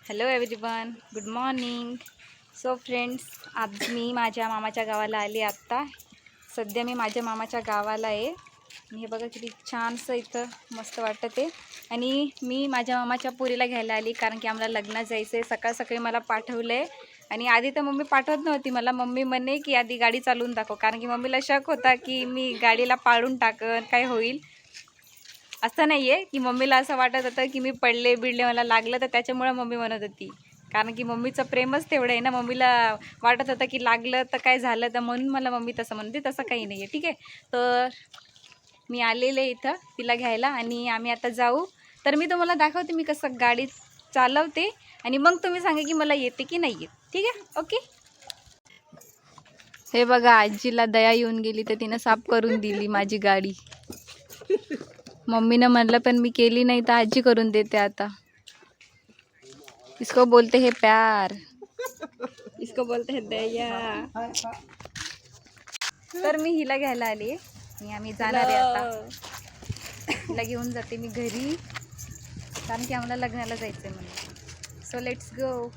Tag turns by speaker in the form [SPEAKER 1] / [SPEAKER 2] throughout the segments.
[SPEAKER 1] Hello everyone, good morning. So friends, आज मी माझ्या मामाच्या गावाला आली. आत्ता सध्या मी माझ्या मामाच्या गावाला आहे. हे बघा किती छानसं इथं मस्त वाटतं ते. आणि मी माझ्या मामाच्या पोरीला घ्यायला आली कारण की आम्हाला लग्नात जायचं आहे. सकाळ सकाळी मला पाठवलं आहे आणि आधी तर मम्मी पाठवत नव्हती मला. मम्मी म्हणे की आधी गाडी चालवून दाखव, कारण की मम्मीला शक होता की मी गाडीला पाडून टाकन, काय होईल. असं नाही आहे की मम्मीला असं वाटत होतं की मी पडले बिडले मला लागलं तर त्याच्यामुळे मम्मी म्हणत होती, कारण की मम्मीचं प्रेमच तेवढं आहे ना. मम्मीला वाटत होतं की लागलं तर काय झालं तर, म्हणून मला मम्मी तसं म्हणते. तसं काही नाही आहे, ठीक आहे. तर मी आलेले इथं तिला घ्यायला आणि आम्ही आता जाऊ. तर मी तुम्हाला दाखवते मी कसं गाडी चालवते आणि मग तुम्ही सांगा की मला येते की नाही येत, ठीक आहे. ओके. हे बघा, आजीला दया येऊन गेली तर तिनं साफ करून दिली माझी गाडी. मम्मीनं म्हणलं पण मी केली नाही तर आजी करून देते आता. इसको बोलते हैं प्यार, इसको बोलते हैं दया. तर मी हिला घ्यायला आली आणि आम्ही जाणार आहे आता. हिला घेऊन जाते मी घरी, कारण की आम्हाला लग्नाला जायचं आहे म्हणून. So let's go.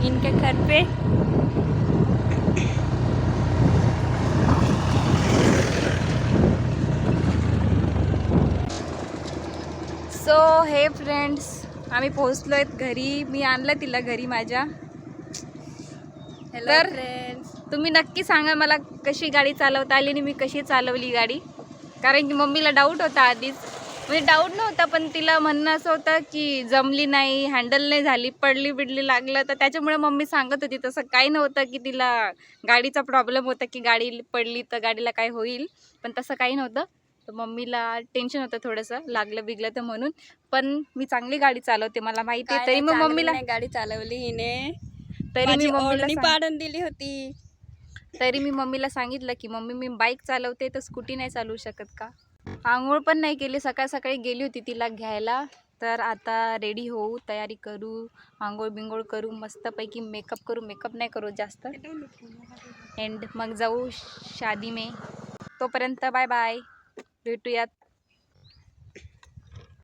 [SPEAKER 1] इनके घर पे. सो हे फ्रेंड्स, आम्ही पोहोचलो आहेत घरी. मी आणलं तिला घरी माझ्या. तर फ्रेंड्स, तुम्ही नक्की सांगा मला कशी गाडी चालवता आली आणि मी कशी चालवली गाडी, कारण की मम्मीला डाऊट होता आधीच. म्हणजे डाऊट नव्हता, पण तिला म्हणणं असं होतं की जमली नाही, हँडल नाही झाली, पडली बिडली लागलं, तर त्याच्यामुळे मम्मी सांगत होती. तसं काही नव्हतं की तिला गाडीचा प्रॉब्लेम होता की गाडी पडली तर गाडीला काय होईल, पण तसं काही नव्हतं. तर मम्मीला टेन्शन होतं थोडंसं, लागलं बिगलं तर म्हणून. पण मी चांगली गाडी चालवते, मला माहिती आहे. तरी मग मम्मीला
[SPEAKER 2] गाडी चालवली हिने,
[SPEAKER 1] तरी मी मम्मीला
[SPEAKER 2] पाडून दिली होती.
[SPEAKER 1] तरी मी मम्मीला सांगितलं की मम्मी मी बाईक चालवते तर स्कूटी नाही चालवू शकत का. आंघोळ पण नाही केली, सकाळ सकाळी गेली होती तिला घ्यायला. तर आता रेडी होऊ, तयारी करू, आंघोळ बिंघोळ करू, मस्तपैकी मेकअप करू. मेकअप नाही करू जास्त, एंड मग जाऊ शादी में. तोपर्यंत बाय बाय, भेटूयात